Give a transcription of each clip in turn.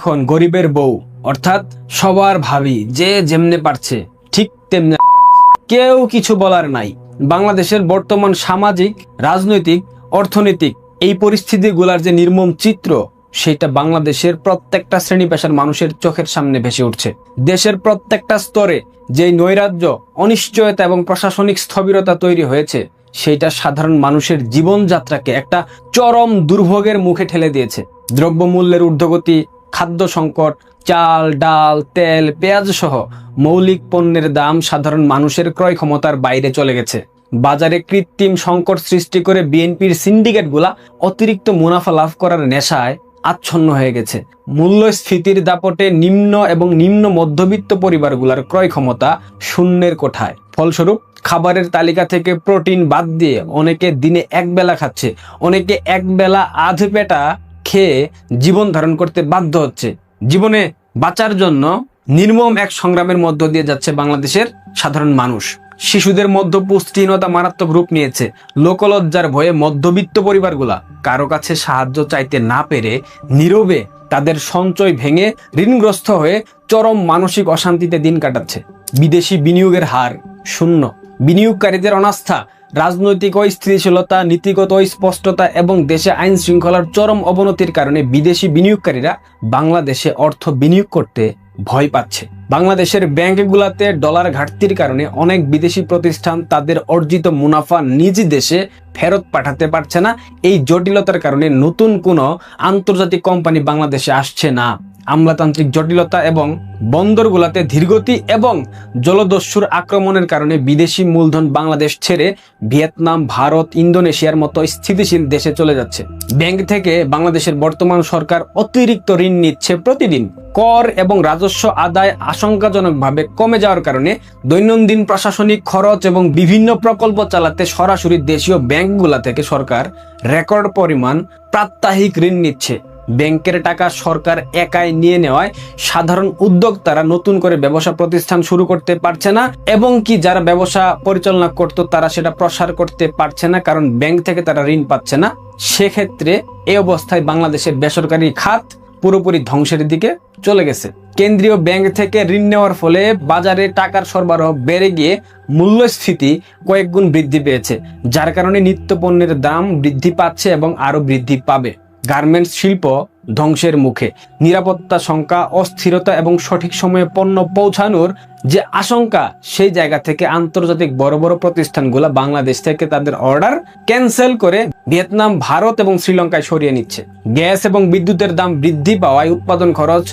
এখন গরিবের বউ অর্থাৎ সবার ভাবি যে যেমনে পারছে ঠিক তেমনি কেউ কিছু বলার নাই। বাংলাদেশের বর্তমান সামাজিক, রাজনৈতিক, অর্থনৈতিক এই পরিস্থিতিগুলার যে নির্মম চিত্র সেটা বাংলাদেশের প্রত্যেকটা শ্রেণী পেশার মানুষের চোখের সামনে ভেসে উঠছে। দেশের প্রত্যেকটা স্তরে যে নৈরাজ্য, অনিশ্চয়তা এবং প্রশাসনিক স্থবিরতা তৈরি হয়েছে সেটা সাধারণ মানুষের জীবনযাত্রাকে একটা চরম দুর্ভোগের মুখে ঠেলে দিয়েছে। দ্রব্যমূল্যের ঊর্ধ্বগতি, খাদ্য সংকট, চাল, ডাল, তেল, পেঁয়াজ সহ মৌলিক পণ্যের দাম সাধারণ মানুষের ক্রয় ক্ষমতার বাইরে চলে গেছে। বাজারে কৃত্রিম সংকট সৃষ্টি করে বিএনপির সিন্ডিকেটগুলা অতিরিক্ত মুনাফা লাভ করার নেশায় আচ্ছন্ন হয়ে গেছে। মূল্যস্ফীতির দাপটে নিম্ন এবং নিম্ন মধ্যবিত্ত পরিবারগুলোর ক্রয় ক্ষমতা শূন্যের কোঠায়। ফলস্বরূপ খাবারের তালিকা থেকে প্রোটিন বাদ দিয়ে অনেকে দিনে একবেলা খাচ্ছে, অনেকে একবেলা আধ পেটা খেয়ে জীবন ধারণ করতে বাধ্য হচ্ছে। জীবনে বাঁচার জন্য নির্মম এক সংগ্রামের মধ্য দিয়ে যাচ্ছে বাংলাদেশের সাধারণ মানুষ। শিশুদের মধ্যে পুষ্টিহীনতা মারাত্মক রূপ নিয়েছে। লোকলজ্জার ভয়ে মধ্যবিত্ত পরিবারগুলা কারো কাছে সাহায্য চাইতে না পেরে নীরবে তাদের সঞ্চয় ভেঙে ঋণগ্রস্ত হয়ে চরম মানসিক অশান্তিতে দিন কাটাচ্ছে। বিদেশি বিনিয়োগের হার শূন্য। বিনিয়োগকারীদের অনাস্থা, রাজনৈতিক অস্থিতিশীলতা, নীতিগত স্পষ্টতা এবং দেশে আইন শৃঙ্খলার চরম অবনতির কারণে বিদেশি বিনিয়োগকারীরা বাংলাদেশে অর্থ বিনিয়োগ করতে ভয় পাচ্ছে। বাংলাদেশের ব্যাংকগুলোতে ডলার ঘাটতির কারণে অনেক বিদেশি প্রতিষ্ঠান তাদের অর্জিত মুনাফা নিজ দেশে ফেরত পাঠাতে পারছে না। এই জটিলতার কারণে নতুন কোনো আন্তর্জাতিক কোম্পানি বাংলাদেশে আসছে না। আমলাতান্ত্রিক জটিলতা এবং বন্দরগুলোতে ধীরগতি এবং জলদস্যুর আক্রমণের কারণে বিদেশি মূলধন বাংলাদেশ ছেড়ে ভিয়েতনাম, ভারত, ইন্দোনেশিয়ার মতো স্থিতিশীল দেশে চলে যাচ্ছে। ব্যাংক থেকে বাংলাদেশের বর্তমান সরকার অতিরিক্ত ঋণ নিচ্ছে প্রতিদিন। কর এবং রাজস্ব আদায় আশঙ্কাজনকভাবে কমে যাওয়ার কারণে দৈনন্দিন প্রশাসনিক খরচ এবং বিভিন্ন প্রকল্প চালাতে সরাসরি দেশীয় ব্যাংকগুলো থেকে সরকার রেকর্ড পরিমাণ প্রাত্যহিক ঋণ নিচ্ছে। ব্যাংকের টাকা সরকার একাই নিয়ে নেওয়ায় সাধারণ উদ্যোক্তারা নতুন করে ব্যবসা প্রতিষ্ঠান শুরু করতে পারছে না এবং কি যারা ব্যবসা পরিচালনা করত তারা সেটা প্রসার করতে পারছে না, কারণ ব্যাংক থেকে তারা ঋণ পাচ্ছে না। সেক্ষেত্রে এই অবস্থায় বাংলাদেশের বেসরকারি খাত পুরোপুরি ধ্বংসের দিকে চলে গেছে। কেন্দ্রীয় ব্যাংক থেকে ঋণ নেওয়ার ফলে বাজারে টাকার সরবরাহ বেড়ে গিয়ে মূল্যস্ফীতি কয়েক গুণ বৃদ্ধি পেয়েছে, যার কারণে নিত্য পণ্যের দাম বৃদ্ধি পাচ্ছে এবং আরো বৃদ্ধি পাবে। গার্মেন্টস শিল্প ধ্বংসের মুখে। নিরাপত্তা শঙ্কা, অস্থিরতা এবং সঠিক সময়ে পণ্য পৌঁছানোর যে আশঙ্কা, সেই জায়গা থেকে আন্তর্জাতিক বড় বড় প্রতিষ্ঠানগুলো বাংলাদেশ থেকে তাদের অর্ডার ক্যান্সেল করে ভিয়েতনাম, ভারত এবং শ্রীলঙ্কায় সরিয়ে নিচ্ছে। গ্যাস এবং বিদ্যুতের দাম বৃদ্ধি পাওয়ায় উৎপাদন খরচ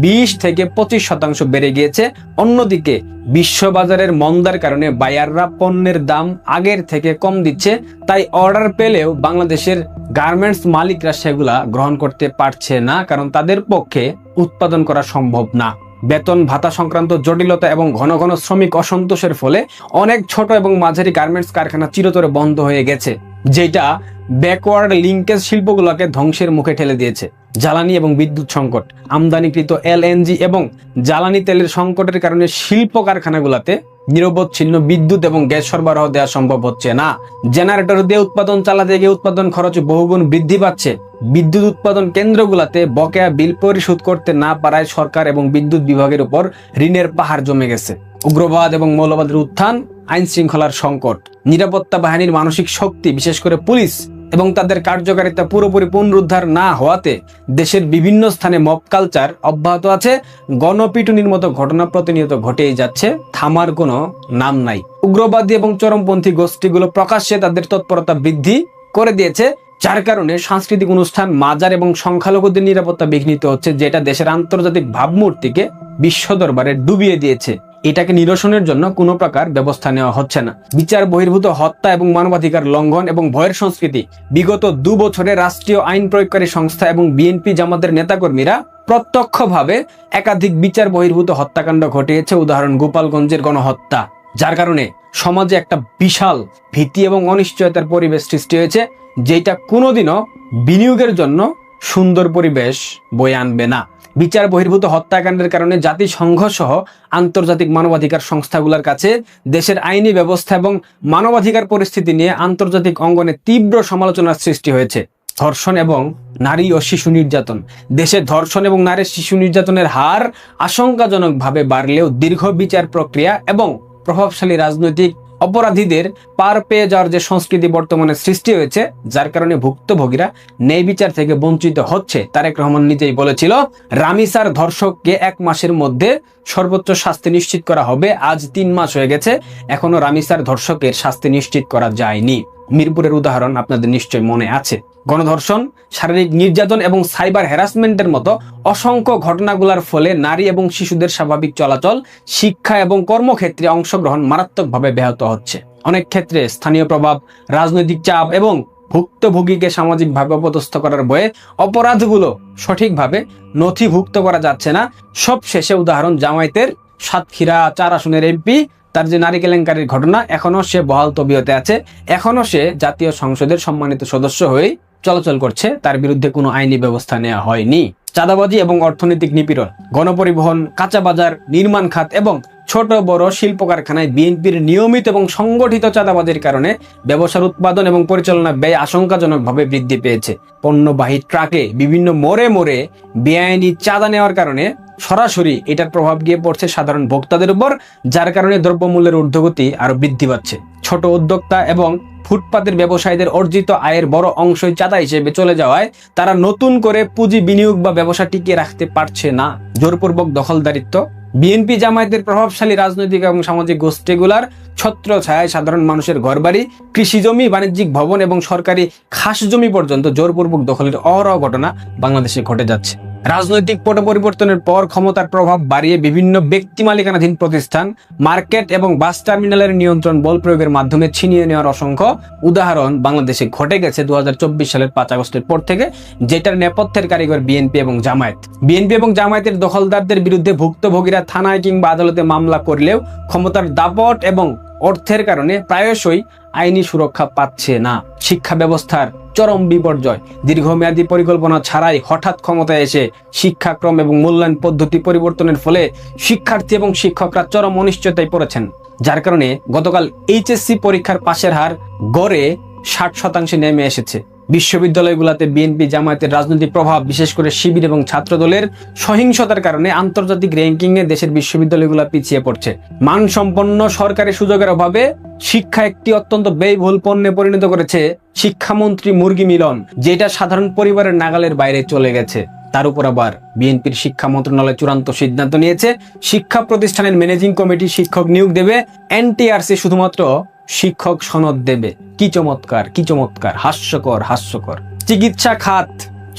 20 থেকে 25% বেড়ে গিয়েছে। অন্যদিকে বিশ্ববাজারের মন্দার কারণে বায়াররা পণ্যের দাম আগের থেকে কম দিচ্ছে, তাই অর্ডার পেলেও বাংলাদেশের গার্মেন্টস মালিকরা সেগুলা গ্রহণ করতে পারছে না, কারণ তাদের পক্ষে উৎপাদন করা সম্ভব না। বেতন ভাতা সংক্রান্ত জটিলতা এবং ঘন ঘন শ্রমিক অসন্তোষের ফলে অনেক ছোট এবং মাঝারি গার্মেন্টস কারখানা চিরতরে বন্ধ হয়ে গেছে, যেটা ব্যাকওয়ার্ড লিঙ্কেজ শিল্পগুলোকে ধ্বংসের মুখে ঠেলে দিয়েছে। জ্বালানি এবং বিদ্যুৎ সংকট। আমদানিকৃত এলএনজি এবং জ্বালানি তেলের সংকটের কারণে শিল্প কারখানাগুলোতে নিরবচ্ছিন্ন বিদ্যুৎ এবং গ্যাস সরবরাহ দেওয়া সম্ভব হচ্ছে না। জেনারেটর দিয়ে উৎপাদন চালাতে গিয়ে উৎপাদন খরচ বহুগুণ বৃদ্ধি পাচ্ছে। বিদ্যুৎ উৎপাদন কেন্দ্রগুলোতে বকেয়া বিল পরিশোধ করতে না পারায় সরকার এবং বিদ্যুৎ বিভাগের উপর ঋণের পাহাড় জমে গেছে। উগ্রবাদ এবং মৌলবাদের উত্থান, আইন শৃঙ্খলার সংকট, নিরাপত্তা বাহিনীর মানসিক শক্তি, বিশেষ করে পুলিশ এবং তাদের কার্যকারিতা পুরোপুরি পুনরুদ্ধার না হওয়াতে দেশের বিভিন্ন স্থানে মব কালচার অব্যাহত আছে। গণপিটুনির মতো ঘটনা প্রতিনিয়ত ঘটেই যাচ্ছে, থামার কোনো নাম নাই। উগ্রবাদী এবং চরমপন্থী গোষ্ঠীগুলো প্রকাশ্যে তাদের তৎপরতা বৃদ্ধি করে দিয়েছে, যার কারণে সাংস্কৃতিক অনুষ্ঠান, মাজার এবং সংখ্যালঘুদের নিরাপত্তা বিঘ্নিত হচ্ছে, যেটা দেশের আন্তর্জাতিক ভাবমূর্তিকে বিশ্ব দরবারে ডুবিয়ে দিয়েছে। এটাকে নিরসনের জন্য কোনো প্রকার ব্যবস্থা নেওয়া হচ্ছে না। বিচার বহির্ভূত হত্যা এবং মানবাধিকার লঙ্ঘন এবং ভয়ের সংস্কৃতি। বিগত 2 বছরে রাষ্ট্রীয় আইন প্রয়োগকারী সংস্থা এবং বিএনপি জামাতের নেতাকর্মীরা প্রত্যক্ষভাবে একাধিক বিচার বহির্ভূত হত্যাকাণ্ড ঘটিয়েছে। উদাহরণ গোপালগঞ্জের গণহত্যা, যার কারণে সমাজে একটা বিশাল ভীতি এবং অনিশ্চয়তার পরিবেশ সৃষ্টি হয়েছে, যেটা কোনোদিনও বিনিয়োগের জন্য সুন্দর পরিবেশ বয়ে আনবে না। বিচার বহির্ভূত হত্যাকাণ্ডের কারণে জাতিসংঘ সহ আন্তর্জাতিক মানবাধিকার সংস্থাগুলোর কাছে দেশের আইনি ব্যবস্থা এবং মানবাধিকার পরিস্থিতি নিয়ে আন্তর্জাতিক অঙ্গনে তীব্র সমালোচনার সৃষ্টি হয়েছে। ধর্ষণ এবং নারী ও শিশু নির্যাতন। দেশে ধর্ষণ এবং নারী শিশু নির্যাতনের হার আশঙ্কাজনকভাবে বাড়লেও দীর্ঘ বিচার প্রক্রিয়া এবং প্রভাবশালী রাজনৈতিক অপরাধীদের পার পেয়ে যাওয়ার যে সংস্কৃতি বর্তমানে সৃষ্টি হয়েছে, যার কারণে ভুক্তভোগীরা ন্যায় বিচার থেকে বঞ্চিত হচ্ছে। তারেক রহমান নিজেই বলেছিল, রামিসার ধর্ষককে 1 মাসের মধ্যে সর্বোচ্চ শাস্তি নিশ্চিত করা হবে। আজ 3 মাস হয়ে গেছে, এখনো রামিসার ধর্ষকের শাস্তি নিশ্চিত করা যায়নি। মিরপুরের উদাহরণ আপনাদের নিশ্চয় মনে আছে। গণধর্ষণ, শারীরিক নির্যাতন এবং সাইবার হ্যারাসমেন্টের মতো অসংখ্য ঘটনাগুলোর ফলে নারী এবং শিশুদের স্বাভাবিক চলাচল, শিক্ষা এবং কর্মক্ষেত্রে অংশগ্রহণ মারাত্মকভাবে ব্যাহত হচ্ছে। অনেক ক্ষেত্রে স্থানীয় প্রভাব, রাজনৈতিক চাপ এবং ভুক্তভোগীকে সামাজিকভাবে অপদস্থ করার ভয়ে অপরাধগুলো সঠিকভাবে নথিভুক্ত করা যাচ্ছে না। সবশেষে উদাহরণ জামায়াতের সাতক্ষীরা 4 আসনের এমপি, তার যে নারী কেলেঙ্কারির ঘটনা, এখনো সে বহাল তবিয়তে আছে, এখনো সে জাতীয় সংসদের সম্মানিত সদস্য হয়ে চলাচল করছে, তার বিরুদ্ধে কোনো আইনি ব্যবস্থা নেওয়া হয়নি। চাঁদাবাজি এবং অর্থনৈতিক নিপীড়ন, গণপরিবহন, কাঁচা বাজার, নির্মাণ খাত এবং ছোট বড় শিল্প কারখানায় বিএনপির নিয়মিত এবং সংগঠিত চাঁদাবাজির কারণে ব্যবসার উৎপাদন এবং পরিচালনা ব্যয় আশঙ্কাজনকভাবে বৃদ্ধি পেয়েছে। পণ্যবাহী ট্রাকে বিভিন্ন মোড়ে মোড়ে বেআইনি চাঁদা নেওয়ার কারণে সরাসরি এটার প্রভাব গিয়ে পড়ছে সাধারণ ভোক্তাদের উপর, যার কারণে দ্রব্যমূল্যের ঊর্ধ্বগতি আরো বৃদ্ধি পাচ্ছে। ছোট উদ্যোক্তা এবং ফুটপাতের ব্যবসায়ীদের অর্জিত আয়ের বড় অংশই চাঁদা হিসেবে চলে যাওয়ায় তারা নতুন করে পুঁজি বিনিয়োগ বা ব্যবসা টিকিয়ে রাখতে পারছে না। জোরপূর্বক দখলদারিত্ব, বিএনপি জামায়াতের প্রভাবশালী রাজনৈতিক এবং সামাজিক গোষ্ঠীগুলার ছত্র ছায়ায় সাধারণ মানুষের ঘরবাড়ি, কৃষি জমি, বাণিজ্যিক ভবন এবং সরকারি খাস জমি পর্যন্ত জোরপূর্বক দখলের অহরহ ঘটনা বাংলাদেশে ঘটে যাচ্ছে। রাজনৈতিক পট পরিবর্তনের পর ক্ষমতার প্রভাব বাড়িয়ে বিভিন্ন ব্যক্তি মালিকানাধীন প্রতিষ্ঠান, মার্কেট এবং বাস টার্মিনালের নিয়ন্ত্রণ বল প্রয়োগের মাধ্যমে ছিনিয়ে নেওয়ার অসংখ্য উদাহরণ বাংলাদেশে ঘটে গেছে 2024 সালের 5 আগস্টের পর থেকে, যেটার নেপথ্যের কারিগর বিএনপি এবং জামায়াত। বিএনপি এবং জামায়াতের দখলদারদের বিরুদ্ধে ভুক্তভোগীরা থানায় কিংবা আদালতে মামলা করলেও ক্ষমতার দাপট এবং অর্থের কারণে প্রায়শই আইনি সুরক্ষা পাচ্ছে না। শিক্ষা ব্যবস্থার চরম বিপর্যয়, দীর্ঘমেয়াদী পরিকল্পনা ছাড়াই হঠাৎ ক্ষমতায় এসে শিক্ষাক্রম এবং মূল্যায়ন পদ্ধতি পরিবর্তনের ফলে শিক্ষার্থী এবং শিক্ষকরা চরম অনিশ্চয়তায় পড়েছেন, যার কারণে গতকাল এইচএসসি পরীক্ষার পাশের হার গড়ে 60% নেমে এসেছে। বিশ্ববিদ্যালয়গুলোতে বিএনপি জামায়াতের রাজনৈতিক প্রভাব, বিশেষ করে শিবির এবং ছাত্রদলের সহিংসতার কারণে আন্তর্জাতিক র্যাঙ্কিংয়ে দেশের বিশ্ববিদ্যালয়গুলো পিছিয়ে পড়ছে। মানসম্পন্ন সরকারি সুযোগের অভাবে শিক্ষা একটি অত্যন্ত ব্যয়বহুল পণ্যে পরিণত করেছে শিক্ষামন্ত্রী মুরগি মিলন, যেটা সাধারণ পরিবারের নাগালের বাইরে চলে গেছে। তার উপর আবার বিএনপির শিক্ষা মন্ত্রণালয় চূড়ান্ত সিদ্ধান্ত নিয়েছে, শিক্ষা প্রতিষ্ঠানের ম্যানেজিং কমিটি শিক্ষক নিয়োগ দেবে, এনটিআরসি শুধুমাত্র শিক্ষক সনদ দেবে। কি চমৎকার, কি চমৎকার, হাস্যকর হাস্যকর। চিকিৎসা খাত,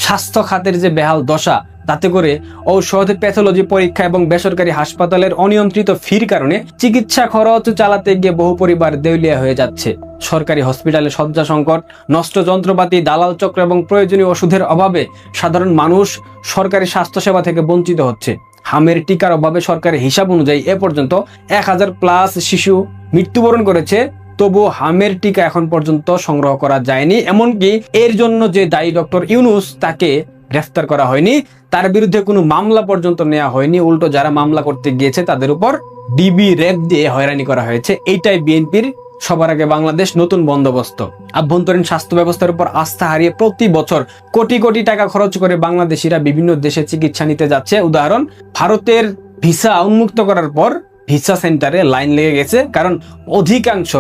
স্বাস্থ্য খাতের যে বেহাল দশা, তাতে করে ঔষধ, প্যাথোলজি পরীক্ষা এবং বেসরকারি হাসপাতালের অনিয়ন্ত্রিত ফির কারণে চিকিৎসা খরচ চালাতে গিয়ে বহু পরিবার দেউলিয়া হয়ে যাচ্ছে। সরকারি হসপিটালে শয্যা সংকট, নষ্ট যন্ত্রপাতি, দালাল চক্র এবং প্রয়োজনীয় ওষুধের অভাবে সাধারণ মানুষ সরকারি স্বাস্থ্যসেবা থেকে বঞ্চিত হচ্ছে। হামের টিকার অভাবে সরকারের হিসাব অনুযায়ী এ পর্যন্ত 1000+ শিশু মৃত্যুবরণ করেছে, তবু হামের টিকা এখন পর্যন্ত সংগ্রহ করা যায়নি। এমনকি এর জন্য যে দায়ী ডক্টর ইউনূস, তাকে গ্রেফতার করা হয়নি, তার বিরুদ্ধে কোনো মামলা পর্যন্ত নেওয়া হয়নি। উল্টো যারা মামলা করতে গিয়েছে তাদের উপর ডিবি রেপ দিয়ে হয়রানি করা হয়েছে। এইটাই বিএনপির সবার আগে বাংলাদেশ নতুন বন্দোবস্ত। আভ্যন্তরীণ স্বাস্থ্য ব্যবস্থার উপর আস্থা হারিয়ে প্রতি বছর কোটি কোটি টাকা খরচ করে বাংলাদেশিরা বিভিন্ন দেশে চিকিৎসা নিতে যাচ্ছে। উদাহরণ, ভারতের ভিসা উন্মুক্ত করার পর ভিসা সেন্টারে লাইন লেগে গেছে, কারণ অধিকাংশ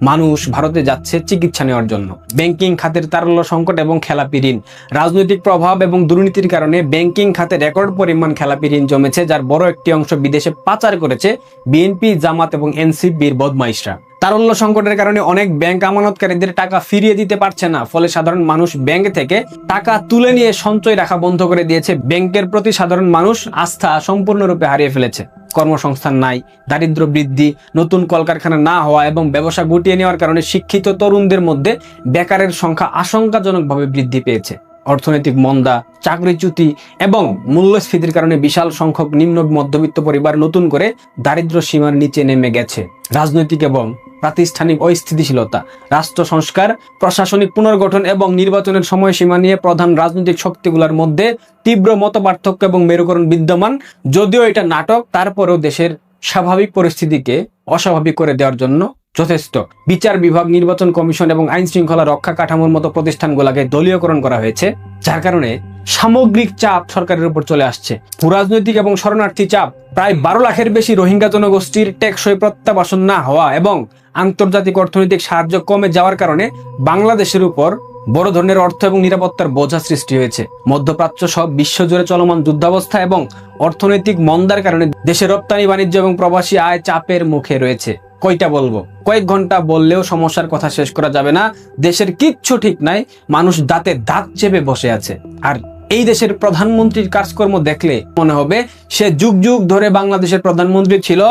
মানুষ ভারতে যাচ্ছে চিকিৎসা নেওয়ার জন্য। ব্যাংকিং খাতের তারল্য সংকট এবং খেলাপি ঋণ, রাজনৈতিক প্রভাব এবং দুর্নীতির কারণে ব্যাংকিং খাতে রেকর্ড পরিমাণ খেলাপি ঋণ জমেছে, যার বড় একটি অংশ বিদেশে পাচার করেছে বিএনপি, জামাত এবং এনসিপির বদমাইশরা। তারল্য সংকটের কারণে অনেক ব্যাংক আমানতকারীদের টাকা ফিরিয়ে দিতে পারছে না, ফলে সাধারণ মানুষ ব্যাংক থেকে টাকা তুলে নিয়ে সঞ্চয় রাখা বন্ধ করে দিয়েছে। ব্যাংকের প্রতি সাধারণ মানুষ আস্থা সম্পূর্ণরূপে হারিয়ে ফেলেছে। কর্মসংস্থান নাই, দারিদ্র্য বৃদ্ধি, নতুন কলকারখানা না হওয়া এবং ব্যবসা গুটিয়ে নেওয়ার কারণে শিক্ষিত তরুণদের মধ্যে বেকারের সংখ্যা আশঙ্কাজনকভাবে বৃদ্ধি পেয়েছে। অর্থনৈতিক মন্দা, চাকরিচ্যুতি এবং মূল্যস্ফীতির কারণে বিশাল সংখ্যক নিম্ন মধ্যবিত্ত পরিবার নতুন করে দারিদ্র্য সীমার নিচে নেমে গেছে। রাজনৈতিক এবং প্রাতিষ্ঠানিক অস্থিতিশীলতা, রাষ্ট্র সংস্কার, প্রশাসনিক পুনর্গঠন এবং নির্বাচনের সময়সীমা নিয়ে প্রধান রাজনৈতিক শক্তিগুলোর মধ্যে তীব্র মতপার্থক্য এবং মেরুকরণ বিদ্যমান। যদিও এটা নাটক, তারপরেও দেশের স্বাভাবিক পরিস্থিতিকে অস্বাভাবিক করে দেওয়ার জন্য যথেষ্ট। বিচার বিভাগ, নির্বাচন কমিশন এবং আইন শৃঙ্খলা রক্ষা কাঠামোর মতো প্রতিষ্ঠানগুলোকে দলীয়করণ করা হয়েছে, যার কারণে সামগ্রিক চাপ সরকারের উপর চলে আসছে। ভূরাজনৈতিক এবং শরণার্থী চাপ, প্রায় 12 লাখের বেশি রোহিঙ্গা জনগোষ্ঠীর টেকসই প্রত্যাবাসন না হওয়া এবং আন্তর্জাতিক অর্থনৈতিক সাহায্য কমে যাওয়ার কারণে বাংলাদেশের উপর বড় ধরনের অর্থ এবং নিরাপত্তার বোঝা সৃষ্টি হয়েছে। মধ্যপ্রাচ্য সব বিশ্বজুড়ে চলমান যুদ্ধাবস্থা এবং অর্থনৈতিক মন্দার কারণে দেশের রপ্তানি বাণিজ্য এবং প্রবাসী আয় চাপের মুখে রয়েছে। কয়টা বলবো, কয়েক ঘন্টা বললেও সমস্যার কথা শেষ করা যাবে না। দেশের কিচ্ছু ঠিক নাই, মানুষ দাঁতে দাঁত চেপে বসে আছে। আর এই দেশের প্রধানমন্ত্রীর কাজকর্ম দেখলে মনে হবে সে যুগ যুগ ধরে বাংলাদেশের প্রধানমন্ত্রী ছিল,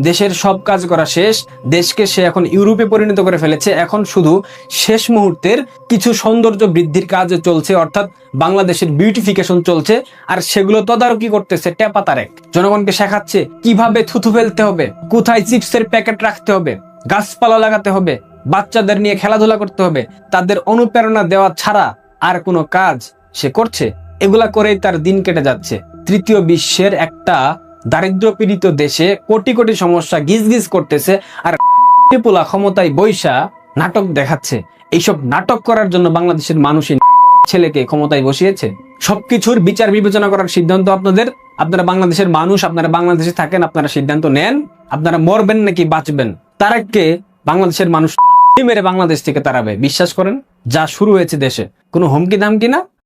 দেশের সব কাজ করা শেষ, দেশকে সে এখন ইউরোপে পরিণত করে ফেলেছে। এখন শুধু শেষ মুহূর্তের কিছু সৌন্দর্য বৃদ্ধির কাজ চলছে, অর্থাৎ বাংলাদেশের বিউটিফিকেশন চলছে, আর সেগুলো তদারকি করতেছে টেপা তারেক। জনগণকে শেখাচ্ছে কিভাবে থুথু ফেলতে হবে, কোথায় চিপসের প্যাকেট রাখতে হবে, গাছপালা লাগাতে হবে, বাচ্চাদের নিয়ে খেলাধুলা করতে হবে। তাদের অনুপ্রেরণা দেওয়া ছাড়া আর কোনো কাজ সে করছে? এগুলা করেই তার দিন কেটে যাচ্ছে। তৃতীয় বিশ্বের একটা দারিদ্র পীড়িত দেশে কোটি কোটি সমস্যা গিজ গিজ করতেছে, আর পোলা ক্ষমতায় বৈশা নাটক দেখাচ্ছে। এইসব নাটক করার জন্য বাংলাদেশের মানুষই ছেলেকে ক্ষমতায় বসিয়েছে। সবকিছুর বিচার বিবেচনা করার সিদ্ধান্ত আপনাদের। আপনারা বাংলাদেশের মানুষ, আপনারা বাংলাদেশে থাকেন, আপনারা সিদ্ধান্ত নেন আপনারা মরবেন নাকি বাঁচবেন। তারেককে বাংলাদেশের মানুষ মেরে বাংলাদেশ থেকে তাড়াবে। বিশ্বাস করেন, যা শুরু হয়েছে দেশে কোনো হুমকি ধামকি না।